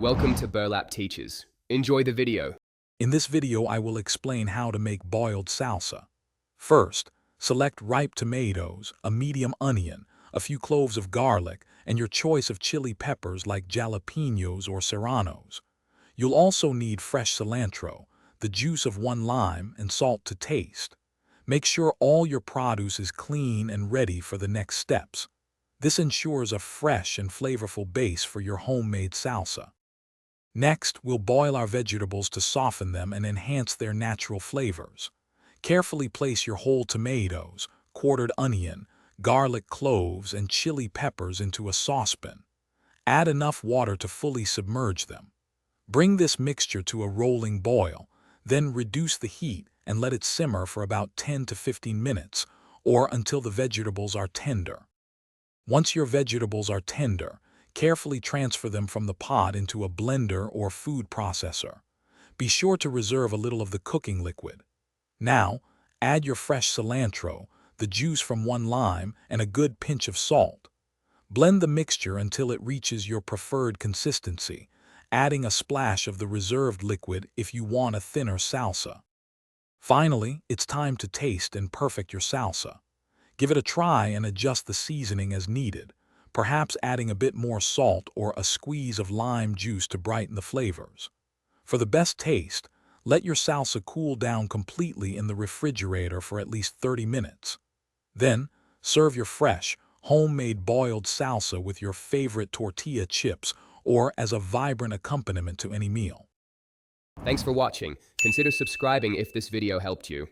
Welcome to Burlap Teachers. Enjoy the video. In this video, I will explain how to make boiled salsa. First, select ripe tomatoes, a medium onion, a few cloves of garlic, and your choice of chili peppers like jalapenos or serranos. You'll also need fresh cilantro, the juice of one lime, and salt to taste. Make sure all your produce is clean and ready for the next steps. This ensures a fresh and flavorful base for your homemade salsa. Next, we'll boil our vegetables to soften them and enhance their natural flavors. Carefully place your whole tomatoes, quartered onion, garlic cloves, and chili peppers into a saucepan. Add enough water to fully submerge them. Bring this mixture to a rolling boil, then reduce the heat and let it simmer for about 10 to 15 minutes, or until the vegetables are tender. Once your vegetables are tender, carefully transfer them from the pot into a blender or food processor. Be sure to reserve a little of the cooking liquid. Now, add your fresh cilantro, the juice from one lime, and a good pinch of salt. Blend the mixture until it reaches your preferred consistency, adding a splash of the reserved liquid if you want a thinner salsa. Finally, it's time to taste and perfect your salsa. Give it a try and adjust the seasoning as needed, perhaps adding a bit more salt or a squeeze of lime juice to brighten the flavors. For the best taste, let your salsa cool down completely in the refrigerator for at least 30 minutes. Then, serve your fresh, homemade boiled salsa with your favorite tortilla chips or as a vibrant accompaniment to any meal. Thanks for watching. Consider subscribing if this video helped you.